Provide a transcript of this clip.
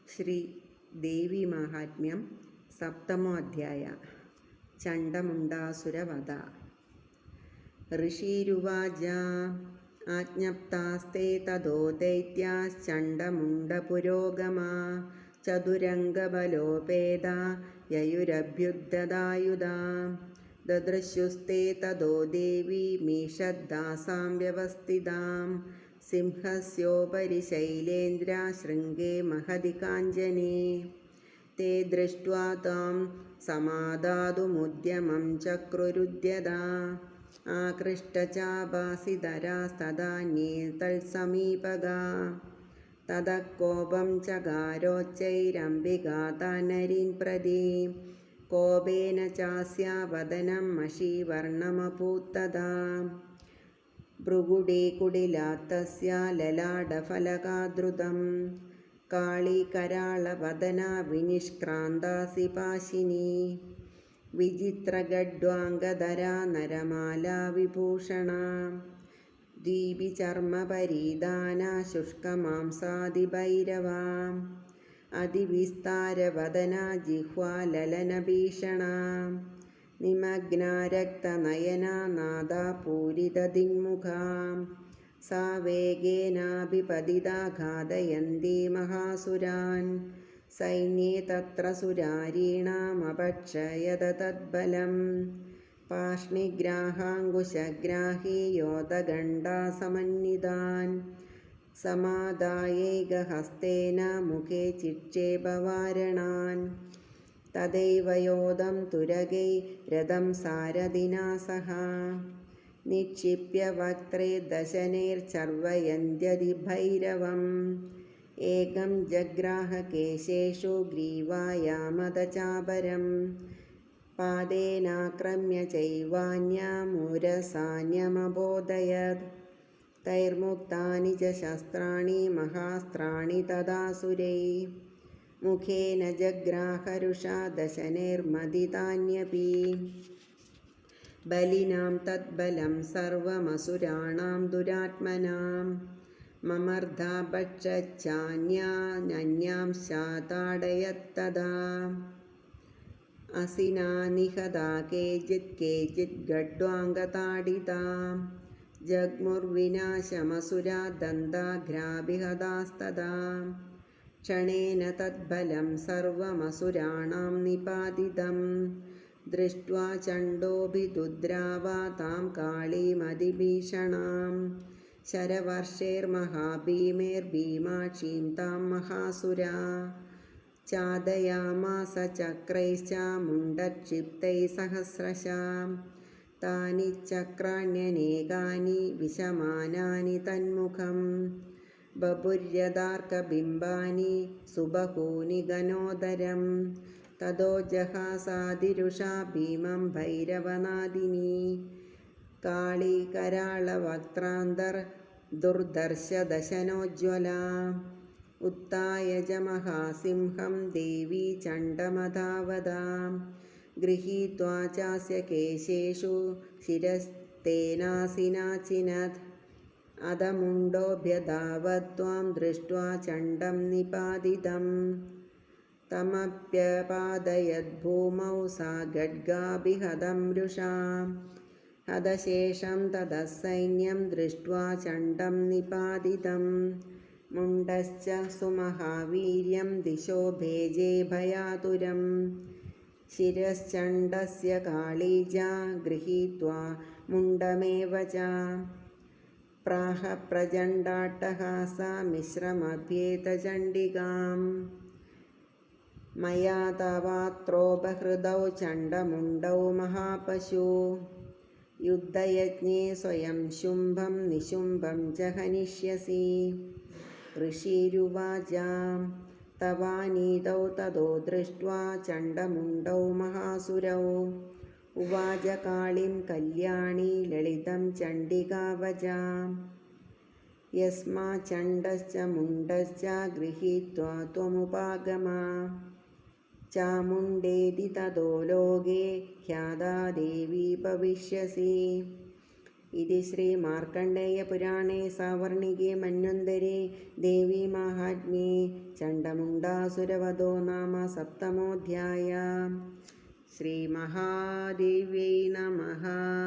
ശ്രീ ദേവി മാഹാത്മ്യം സപ്തമോധ്യായ. ചണ്ഡമുണ്ഡാസുരവധ. ഋഷിരുവാച ആജ്ഞപ്താസ്തേ തതോ ദൈത്യാശ്ചണ്ഡമുണ്ഡപുരോഗമാ ചതുരംഗബലോപേതാ യയുരഭ്യുദ്ധദായുധാ ദദൃശുസ്തേ തതോ ദേവീമീഷദ്ദാസാം വ്യവസ്ഥിതാം സിംഹസ്യോപരി ശൈലേന്ദ്ര ശൃംഗേ മഹതി കാഞ്ചനെ തേ ദൃഷ്ട്വാ താം സമാദാതുമുദ്യമം ചക്രുരുദ്യതാ ആകൃഷ്ടചാഭാസിധരാസ്തദാന്യേ തത്സമീപഗാ തതഃ കോപം ചകാരോച്ചൈരംബികാ താനരീൻ പ്രതി കോപേന ചാസ്യാ വദനം മഷീവർണമപൂത്തദാ ഭൃഗുടേ കുടിലാത്തസ്യ ലലാടഫലകാദ്രുതം കാളീകരാളവദനാ വിനിഷ്ക്രാന്താസി പാശിനി വിചിത്രഗഡ്വാംഗധരാ നരമാലാ വിഭൂഷണാ ദ്വീപിചർമ്മപരീദാനാ ശുഷ്കമാംസാദിഭൈരവാ അതിവിസ്താരവദനാ ജിഹ്വാ ലലനഭീഷണാ നിമഗ്നാ രക്തനയനാ നാദാ പൂരിതദിങ്മുഖാ സാ വേഗേനാഭിപതിതാ ഘാതയന്തി മഹാസുരാൻ സൈന്യേ തത്ര സുരാരീണാമപക്ഷയത തദ്ബലം പാഷ്ണിഗ്രാഹാങ്കുശഗ്രാഹീ യോധഗണ്ഡാ സമന്വിതാൻ സമാദായൈകഹസ്തേന മുഖേ ചിക്ഷേപവാരണാൻ തദൈവ യോധം തുരഗൈ രഥം സാരഥിനാ സഹ നിക്ഷിപ്യ വക്ത്രേ ദശനൈർചർവയന്ത്യതിഭൈരവം ഏകം ജഗ്രാഹ കേശേഷു ഗ്രീവായാമദചാപരം പാദേനാക്രമ്യ ചൈവാന്യമൂരസാന്യമബോധയത് തൈർമുക്താനി ച ശസ്ത്രാണി മഹാസ്ത്രാണി തദാസുരൈ മുഖേന ജഗ്രാഹരുഷാ ദശനൈർമദിതാന്യപി ബലിനാം തദ്ബലം സർവമസുരാണാം ദുരാത്മനാം മമർദ്ധാ ഭക്ഷച്ചാന്യാനന്യാംശാതാടയത്തദാ അസിനാ നിഹതാ കേചിത് ഗഡ്വാംഗതാഡിതാ ജഗ്മുർവിനാശമസുരാ ദന്താഘ്രാഭിഹതാസ്തദാ ക്ഷണേന തദ്ബലം സർവമസുരാണാം നിപാതിതം ദൃഷ്ട്വാ ചണ്ഡോഭിദുദ്രാവാ താം കാളീമതിഭീഷണാം ശരവർഷൈർമഹാഭീമൈർഭീമാക്ഷീം താം മഹാസുരാ ചാദയാമാസ ചക്രൈശ്ച മുണ്ഡക്ഷിപ്തൈ സഹസ്രശാം താനി ചക്രാണ്യനേകാനി വിശമാനാനി തന്മുഖം ബഭുര്യദാർക്കബിംബാനി സുബഹൂനി ഗനോദരം തതോ ജഹാസാദിരുഷാ ഭീമം ഭൈരവനാദിനി കാളീകരാളവക്ത്രാന്തർ ദുർദർശദശനോജ്വലാ ഉത്തായ ച മഹാസിംഹം ദേവീ ചണ്ഡമധാവതാ ഗൃഹീത്വാ ചാസ്യ കേശേഷു ശിരസ്തേനാസിനാചിനത് അധമുണ്ഡോഭ്യധാവത്വാം ദൃഷ്ട്വാ ചണ്ഡം നിപാതിതം തമപ്യപാദയദ്ഭൂമൗ സാ ഖഡ്ഗാഭിഹതം രുഷാ ഹതശേഷം തതഃ സൈന്യം ദൃഷ്ട്വാ ചണ്ഡം നിപാതിതം മുണ്ഡശ്ച സുമഹാവീര്യം ദിശോ ഭേജേ ഭയാതുരം ശിരശ്ചണ്ഡസ്യ കാളീജാ ഗൃഹീത്വാ മുണ്ഡമേവ ച പ്രാഹ പ്രചണ്ഡാട്ടഹാസാ മിശ്രമഭ്യേതചണ്ഡികാം മയാ തവാത്രോപഹൃതൗ ചണ്ഡമുണ്ഡൗ മഹാപശു യുദ്ധയജ്ഞേ സ്വയം ശുംഭം നിശുംഭം ച ഹനിഷ്യസി. ഋഷിരുവാച തവാനീതൗ തതോ ദൃഷ്ട്വാ ചണ്ഡമുണ്ഡൗ മഹാസുരൗ ഉവാച കാളിം കല്യാണി ലളിതം ചണ്ഡികാവച യസ്മാ ചണ്ഡശ്ച മുണ്ഡശ്ച ഗൃഹീത്വാ ത്വമുപാഗമാ ചാമുണ്ഡേതി തതോ ലോകേ ഖ്യാതാ ദേവീ ഭവിഷ്യസി इति श्रीमार्कण्डेयपुराणे सावर्णिके मन्वन्तरे देवीमाहात्म्ये चण्डमुण्डासुरवधो नाम सप्तमोऽध्यायः। श्रीमहादेव्यै नमः।